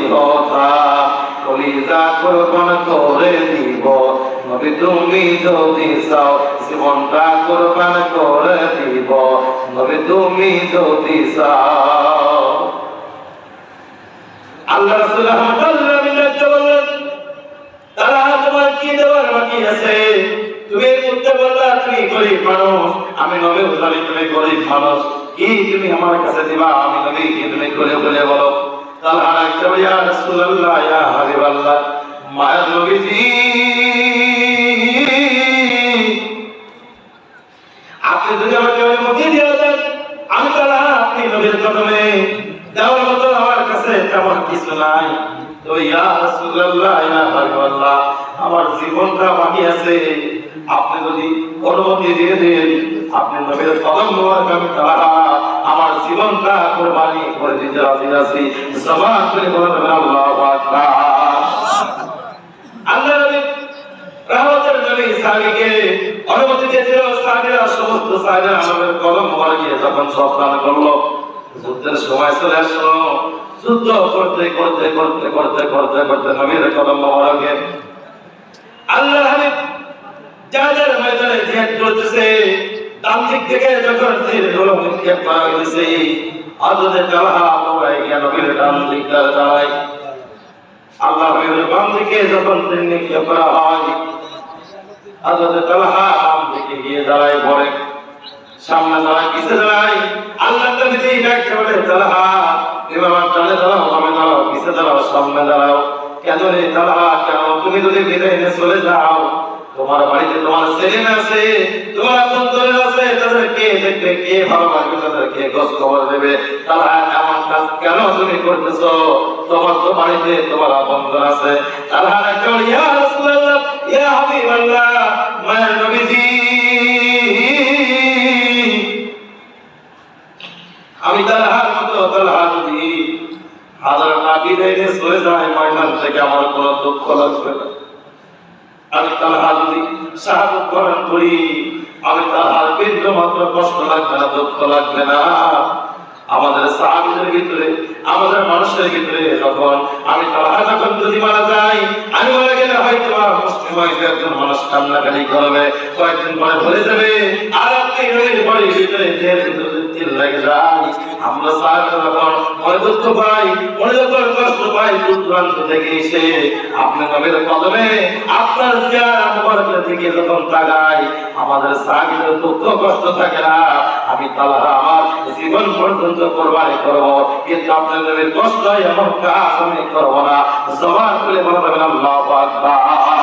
কথা কলিজা কোরবান করে দিব নবী তুমি যদি চাও জীবনটা কোরবান করে দিব নবী তুমি যদি চাও আল্লাহ রাসূল সাল্লাল্লাহু আলাইহি ওয়াসাল্লাম তারা তোমার কি দেওয়ার বাকি আছে তুমি বলতে বললা তুমি গরীব মানুষ আমি নবী জানি তুমি গরীব মানুষ কি তুমি আমার কাছে দিবা আমি নবী কি তুমি করে বলে বলো তাআলা একটা ইয়া রাসূলুল্লাহ ইয়া হাবিবাল্লাহ মায়ের নবীজি আপনি যদি আমাকে অনুমতি দিয়ে দেন আমি তাআলা আপনি নবীর কদমে দেওয়ার মতো আমার কাছে তেমন কিছু নাই তো ইয়া রাসূলুল্লাহ ইয়া হাবিবাল্লাহ আমার জীবনটা বাকি আছে আপনি যদি অনুমতি দিয়ে দেন আপনি নবীর কদম মোবারক আমি তাআলা আমার জীবনটা কুরবানি করে দিতে রাজি আছি জবান করে বলেন আল্লাহু আকবার আল্লাহ নবী রাহমাতের নবী সাহাবীকে অনুমতি দিয়েছিল সাহাবীরা সমস্ত সাহাবীরা আমাদের কদম মোবারকে যখন সফর করলো যুদ্ধের সময় চলে আসলো যুদ্ধ করতে করতে করতে করতে করতে করতে নবীর কদম মোবারকে আল্লাহ হাবিব যাদের ময়দানে জিহাদ করতেছে ডান দিক থেকে যখন তীর গুলো নিক্ষেপ করা হয়েছে হযরত তালহা দৌড়ায় গিয়ে নবীর ডান দিকে দাঁড়ায় আল্লাহ হাবিবের বাম দিকে যখন তীর নিক্ষেপ করা হয় হযরত তালহা বাম দিকে গিয়ে দাঁড়ায় পড়ে সামনে দাঁড়ায় পিছে দাঁড়ায় আল্লাহ নবী ডাকতে বলে তালহা এবার ডানে দাঁড়াও বামে দাঁড়াও পিছে দাঁড়াও সামনে দাঁড়াও কেন রে তালহা কেন তুমি যদি বিদায় নিয়ে চলে যাও তোমার বাড়িতে তোমার ছেলে আছে তোমার বন্ধু আছে তাদেরকে দেখতে কে ভালো লাগবে তাদেরকে খোঁজ খবর দেবে তারা এমন কাজ কেন তুমি করতেছো তোমার তো বাড়িতে তোমার বন্ধু আছে তারা একটা ইয়া রাসূলুল্লাহ ইয়া হাবিবাল্লাহ মায়ের নবীজি আমি তালহার মতো তালহা যদি হাজার নাবি দিয়ে চলে যায় ময়দান থেকে আমার কোনো দুঃখ লাগবে না আমি তালহা যদি শাহাদাত বরণ করি আমি তালহার বিন্দু মাত্র কষ্ট লাগবে না দুঃখ লাগবে না আমাদের সাহাবীদের ভিতরে আমাদের মানুষের ভিতরে যখন আমি তালহা যখন যদি মারা যাই আমি মারা গেলে হয়তো মুসলিম হয়তো একজন মানুষ কান্নাকাটি করবে কয়েকদিন পরে ভরে যাবে আর আপনি নবীর বাড়ির ভিতরে দিল লেগে যায় আমরা সাহাবীরা যখন মনে দুঃখ পাই মনে যখন কষ্ট পাই দূর দূরান্ত থেকে এসে আপনি নবীর কদমে আপনার জিয়ারা মুবারকের দিকে যখন তাকাই আমাদের সাহাবীদের দুঃখ কষ্ট থাকে না আমি তালহা আমার জীবন পর্যন্ত কুরবানি করব কিন্তু আপনার নবীর কষ্ট এমন কাজ আমি করব না জবান করে বলবেন আল্লাহু আকবার